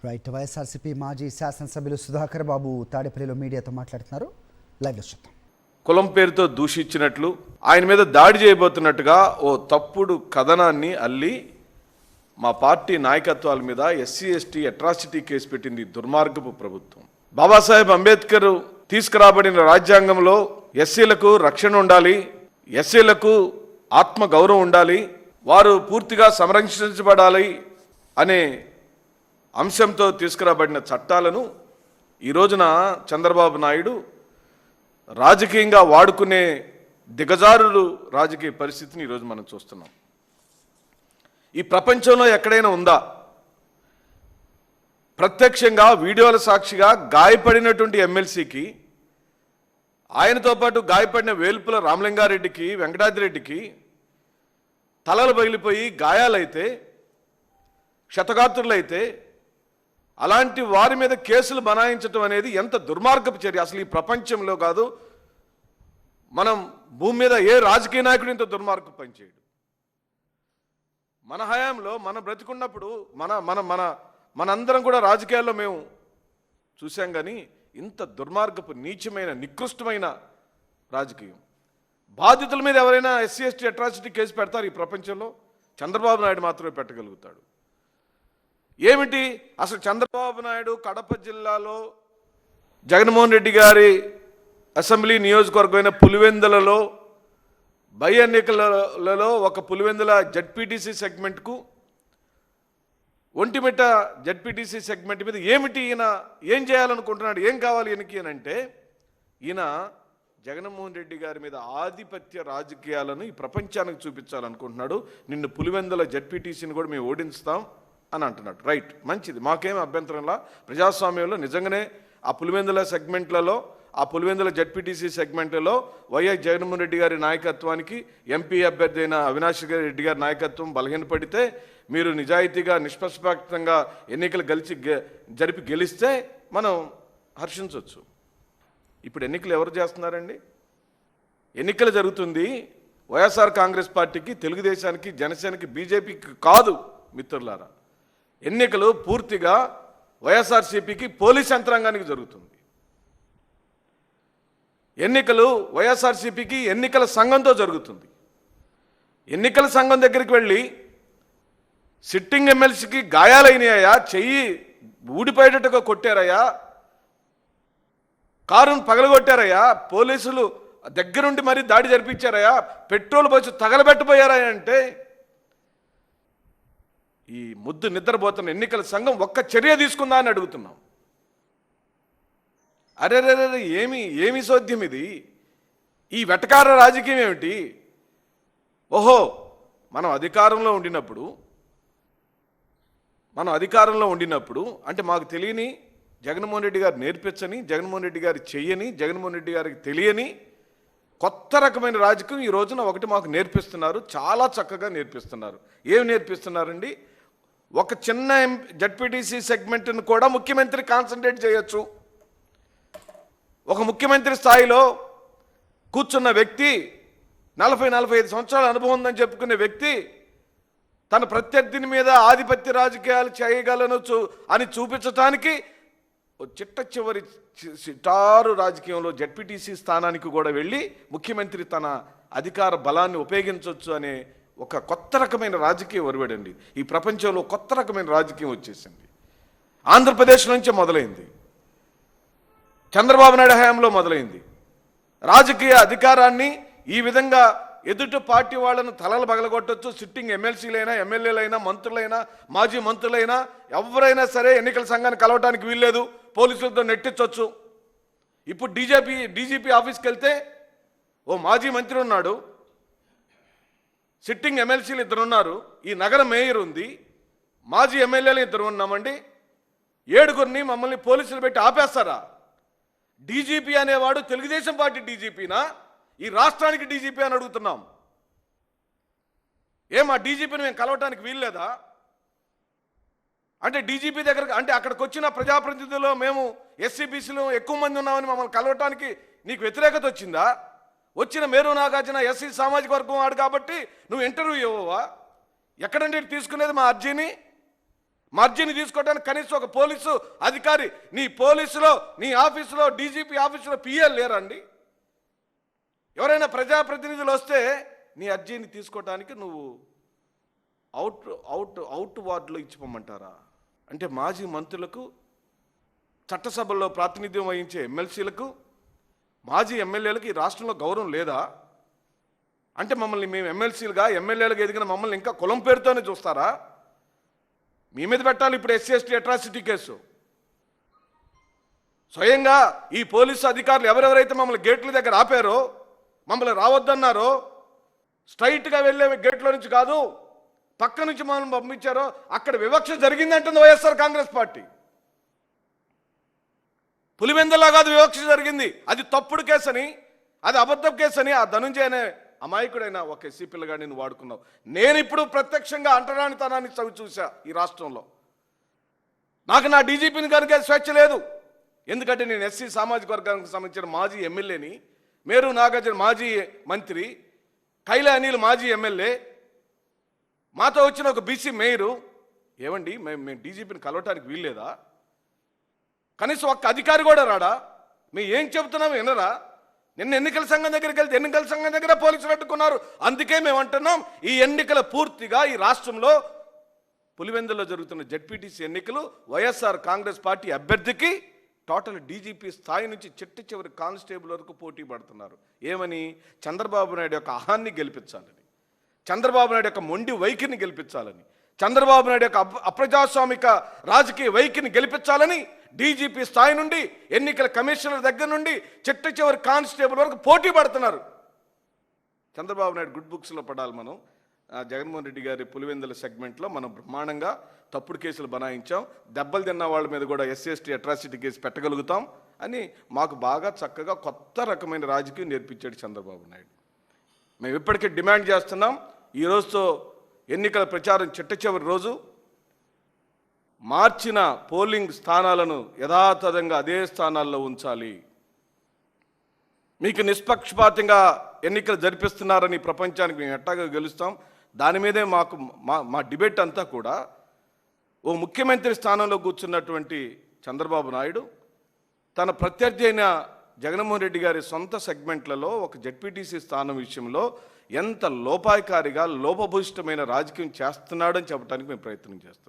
Right. YSRCP మాజీ శాసనసభ్యులు సుధాకర్ బాబు తాడేపల్లిలో మీడియాతో మాట్లాడుతున్నారు. లైవ్లో చూద్దాం. కులం పేరుతో దూషించినట్లు ఆయన మీద దాడి చేయబోతున్నట్టుగా ఓ తప్పుడు కథనాన్ని అల్లి మా పార్టీ నాయకత్వాల మీద ఎస్సీ ఎస్టీ అట్రాసిటీ కేసు పెట్టింది దుర్మార్గపు ప్రభుత్వం. బాబాసాహెబ్ అంబేద్కర్ తీసుకురాబడిన రాజ్యాంగంలో ఎస్సీలకు రక్షణ ఉండాలి, ఎస్సీలకు ఆత్మ గౌరవం ఉండాలి, వారు పూర్తిగా సంరక్షించబడాలి అనే అంశంతో తీసుకురాబడిన చట్టాలను ఈ రోజున చంద్రబాబు నాయుడు రాజకీయంగా వాడుకునే దిగజారులు రాజకీయ పరిస్థితిని ఈరోజు మనం చూస్తున్నాం. ఈ ప్రపంచంలో ఎక్కడైనా ఉందా ప్రత్యక్షంగా వీడియోల సాక్షిగా గాయపడినటువంటి ఎమ్మెల్సీకి, ఆయనతో పాటు గాయపడిన వేల్పుల రామలింగారెడ్డికి, వెంకటాద్రిరెడ్డికి తలలు పగిలిపోయి గాయాలైతే, క్షతగాత్రులైతే అలాంటి వారి మీద కేసులు బనాయించడం అనేది ఎంత దుర్మార్గపు చర్య. అసలు ఈ ప్రపంచంలో కాదు, మనం భూమి మీద ఏ రాజకీయ నాయకుడు ఇంత దుర్మార్గపు పనిచేయడు. మన హయాంలో మన బ్రతికున్నప్పుడు మనందరం కూడా రాజకీయాల్లో మేము చూసాం, కానీ ఇంత దుర్మార్గపు నీచమైన నికృష్టమైన రాజకీయం. బాధితుల మీద ఎవరైనా ఎస్సీ ఎస్టీ అట్రాసిటీ కేసు పెడతారు ఈ ప్రపంచంలో? చంద్రబాబు నాయుడు మాత్రమే పెట్టగలుగుతాడు. ఏమిటి అసలు చంద్రబాబు నాయుడు కడప జిల్లాలో జగన్మోహన్ రెడ్డి గారి అసెంబ్లీ నియోజకవర్గమైన పులివెందులలో బై ఎన్నికలలో ఒక పులివెందుల జడ్పీటీసీ సెగ్మెంట్కు, ఒంటిమిట్ట జడ్పీటీసీ సెగ్మెంట్ మీద ఏమిటి ఈయన ఏం చేయాలనుకుంటున్నాడు, ఏం కావాలి ఈయనకి అని అంటే, ఈయన జగన్మోహన్ రెడ్డి గారి మీద ఆధిపత్య రాజకీయాలను ఈ ప్రపంచానికి చూపించాలనుకుంటున్నాడు. నిన్ను పులివెందుల జడ్పీటీసీని కూడా మేము ఓడిస్తాం అని అంటున్నాడు. రైట్, మంచిది, మాకేం అభ్యంతరంలా. ప్రజాస్వామ్యంలో నిజంగానే ఆ పులివెందుల సెగ్మెంట్లలో, ఆ పులివెందుల జడ్పీటీసీ సెగ్మెంట్లలో వైఎస్ జగన్మోహన్ రెడ్డి గారి నాయకత్వానికి, ఎంపీ అభ్యర్థి అయిన అవినాష్ రెడ్డి గారి నాయకత్వం బలహీనపడితే, మీరు నిజాయితీగా నిష్పక్షపాతంగా ఎన్నికలు జరిపి గెలిస్తే మనం హర్షించవచ్చు. ఇప్పుడు ఎన్నికలు ఎవరు చేస్తున్నారండి? ఎన్నికలు జరుగుతుంది వైఎస్ఆర్ కాంగ్రెస్ పార్టీకి, తెలుగుదేశానికి, జనసేనకి, బీజేపీకి కాదు మిత్రులారా. ఎన్నికలు పూర్తిగా వైఎస్ఆర్సీపీకి, పోలీస్ యంత్రాంగానికి జరుగుతుంది. ఎన్నికలు వైఎస్ఆర్సీపీకి ఎన్నికల సంఘంతో జరుగుతుంది. ఎన్నికల సంఘం దగ్గరికి వెళ్ళి సిట్టింగ్ ఎమ్మెల్సీకి గాయాలైనాయా, చెయ్యి ఊడిపోయేటట్టుగా కొట్టారయ్యా, కారును పగలగొట్టారయ్యా, పోలీసులు దగ్గరుండి మరీ దాడి జరిపించారయ్యా, పెట్రోల్ పోసి తగలబెట్టబోయారా అంటే, ఈ ముద్దు నిద్రపోతున్న ఎన్నికల సంఘం ఒక్క చర్య తీసుకుందా అని అడుగుతున్నాం. అరే ఏమి సోద్యం ఇది? ఈ వెటకార రాజకీయం ఏమిటి? ఓహో, మనం అధికారంలో ఉండినప్పుడు అంటే మాకు తెలియని, జగన్మోహన్ రెడ్డి గారు నేర్పించని, జగన్మోహన్ రెడ్డి గారు చెయ్యని, జగన్మోహన్ రెడ్డి గారికి తెలియని కొత్త రకమైన రాజకీయం ఈ రోజున ఒకటి మాకు నేర్పిస్తున్నారు. చాలా చక్కగా నేర్పిస్తున్నారు. ఏమి నేర్పిస్తున్నారండి? ఒక చిన్న జడ్పీటీసీ సెగ్మెంట్ను కూడా ముఖ్యమంత్రి కాన్సన్ట్రేట్ చేయొచ్చు. ఒక ముఖ్యమంత్రి స్థాయిలో కూర్చున్న వ్యక్తి, 40-45 సంవత్సరాల అనుభవం ఉందని చెప్పుకునే వ్యక్తి, తన ప్రత్యర్థిని మీద ఆధిపత్య రాజకీయాలు చేయగలను అని చూపించడానికి చిట్ట చివరి చిటారు రాజకీయంలో జడ్పీటీసీ స్థానానికి కూడా వెళ్ళి ముఖ్యమంత్రి తన అధికార బలాన్ని ఉపయోగించవచ్చు అనే ఒక కొత్త రకమైన రాజకీయం ఒరవడండి. ఈ ప్రపంచంలో కొత్త రకమైన రాజకీయం వచ్చేసింది. ఆంధ్రప్రదేశ్ నుంచే మొదలైంది, చంద్రబాబు నాయుడు హయాంలో మొదలైంది. రాజకీయ అధికారాన్ని ఈ విధంగా ఎదుటి పార్టీ వాళ్ళను తలలు పగలగొట్టచ్చు. సిట్టింగ్ ఎమ్మెల్సీలైనా, ఎమ్మెల్యేలైనా, మంత్రులైనా, మాజీ మంత్రులైనా ఎవరైనా సరే ఎన్నికల సంఘాన్ని కలవటానికి వీల్లేదు, పోలీసులతో నెట్టించవచ్చు. ఇప్పుడు డీజీపీ ఆఫీస్కి వెళ్తే ఓ మాజీ మంత్రి ఉన్నాడు, సిట్టింగ్ ఎమ్మెల్సీలు 2 ఉన్నారు, ఈ నగర మేయర్ ఉంది, మాజీ ఎమ్మెల్యేలు 2 ఉన్నామండి, 7గురిని మమ్మల్ని పోలీసులు పెట్టి ఆపేస్తారా? డీజీపీ అనేవాడు తెలుగుదేశం పార్టీ డీజీపీనా, ఈ రాష్ట్రానికి డీజీపీ అని అడుగుతున్నాం. ఆ డీజీపీని మేము కలవటానికి వీల్లేదా? అంటే డీజీపీ దగ్గర అంటే అక్కడికి వచ్చిన ప్రజాప్రతినిధుల్లో మేము ఎస్సీబీసీలో ఎక్కువ మంది ఉన్నామని మమ్మల్ని కలవటానికి నీకు వ్యతిరేకత వచ్చిందా? వచ్చిన మేరు నాగార్జున ఎస్సీ సామాజిక వర్గం వాడు కాబట్టి నువ్వు ఇంటర్వ్యూ ఇవ్వవా? ఎక్కడంటే తీసుకునేది మా అర్జీని? మార్జిన్ తీసుకోవడానికి కనీసం ఒక పోలీసు అధికారి నీ పోలీసులో, నీ ఆఫీసులో, డీజీపీ ఆఫీసులో పిఎల్ లేరండి? ఎవరైనా ప్రజాప్రతినిధులు వస్తే నీ అర్జీని తీసుకోవడానికి నువ్వు అవుట్ వార్డులో ఇచ్చిపోమంటారా? అంటే మాజీ మంత్రులకు, చట్టసభల్లో ప్రాతినిధ్యం వహించే ఎమ్మెల్సీలకు, మాజీ ఎమ్మెల్యేలకు ఈ రాష్ట్రంలో గౌరవం లేదా? అంటే మమ్మల్ని మేము ఎమ్మెల్సీలుగా, ఎమ్మెల్యేలుగా ఎదిగిన మమ్మల్ని ఇంకా కులం పేరుతోనే చూస్తారా? మీ మీద పెట్టాలి ఇప్పుడు SC/ST అట్రాసిటీ కేసు. స్వయంగా ఈ పోలీసు అధికారులు ఎవరెవరైతే మమ్మల్ని గేట్ల దగ్గర ఆపారో, మమ్మల్ని రావద్దన్నారో, స్ట్రైట్గా వెళ్ళే గేట్లో నుంచి కాదు పక్క నుంచి మమ్మల్ని పంపించారో అక్కడ వివక్ష జరిగిందంటుంది వైఎస్ఆర్ కాంగ్రెస్ పార్టీ. పులివెందులా కాదు వివక్ష జరిగింది, అది తప్పుడు కేసు అని, అది అబద్ధం కేసు అని ఆ ధనుంజయ అనే అమాయకుడైన ఒక ఎస్సీ పిల్లగాడిని నువ్వు వాడుకున్నావు. నేను ఇప్పుడు ప్రత్యక్షంగా అంటరానితనాన్ని చవి చూసా ఈ రాష్ట్రంలో. నాకు నా డీజీపీని కనుక స్వేచ్ఛ లేదు, ఎందుకంటే నేను ఎస్సీ సామాజిక వర్గానికి సంబంధించిన మాజీ ఎమ్మెల్యేని, మేరు నాగార్జున మాజీ మంత్రి, కైలా అనిల్ మాజీ ఎమ్మెల్యే, మాతో వచ్చిన ఒక బీసీ మేయరు. ఏమండి మేము డీజీపీని కలవటానికి వీల్లేదా? కనీసం ఒక్క అధికారి కూడా రాడా? మేము ఏం చెబుతున్నాము వినరా? నిన్న ఎన్నికల సంఘం దగ్గరికి వెళ్తే ఎన్నికల సంఘం దగ్గర పోలీసులు అడ్డుకున్నారు. అందుకే మేము అంటున్నాం, ఈ ఎన్నికల పూర్తిగా ఈ రాష్ట్రంలో పులివెందులో జరుగుతున్న జెడ్పీటీసీ ఎన్నికలు వైఎస్ఆర్ కాంగ్రెస్ పార్టీ అభ్యర్థికి టోటల్ డీజీపీ స్థాయి నుంచి చిట్ట చివరి కానిస్టేబుల్ వరకు పోటీ పడుతున్నారు. ఏమని? చంద్రబాబు నాయుడు యొక్క అహాన్ని గెలిపించాలని, చంద్రబాబు నాయుడు యొక్క మొండి వైఖరిని గెలిపించాలని, చంద్రబాబు నాయుడు యొక్క అప్రజాస్వామిక రాజకీయ వైఖరిని గెలిపించాలని డీజీపీ స్థాయి నుండి, ఎన్నికల కమిషనర్ దగ్గర నుండి చిట్ట చివరి కానిస్టేబుల్ వరకు పోటీ పడుతున్నారు. చంద్రబాబు నాయుడు గుడ్ బుక్స్లో పడాలి. మనం జగన్మోహన్ రెడ్డి గారి పులివెందుల సెగ్మెంట్లో మనం బ్రహ్మాండంగా తప్పుడు కేసులు బనాయించాం, దెబ్బలు తిన్న వాళ్ళ మీద కూడా SC/ST అట్రాసిటీ కేసు పెట్టగలుగుతాం అని మాకు బాగా చక్కగా కొత్త రకమైన రాజకీయం నేర్పించాడు చంద్రబాబు నాయుడు. మేము ఇప్పటికే డిమాండ్ చేస్తున్నాం, ఈ రోజుతో ఎన్నికల ప్రచారం చిట్ట చివరి రోజు. మార్చిన పోలింగ్ స్థానాలను యథాతథంగా అదే స్థానాల్లో ఉంచాలి. మీకు నిష్పక్షపాతంగా ఎన్నికలు జరిపిస్తున్నారని ప్రపంచానికి మేము ఎట్టాగా గెలుస్తాం. దాని మీదే మా డిబేట్ అంతా కూడా ఓ ముఖ్యమంత్రి స్థానంలో కూర్చున్నటువంటి చంద్రబాబు నాయుడు తన ప్రత్యర్థి అయిన జగన్మోహన్ రెడ్డి గారి సొంత సెగ్మెంట్లలో ఒక జెడ్పీటీసీ స్థానం విషయంలో ఎంత లోపాయకారిగా, లోపభూయిష్టమైన రాజకీయం చేస్తున్నాడని చెప్పడానికి మేము ప్రయత్నం చేస్తాం.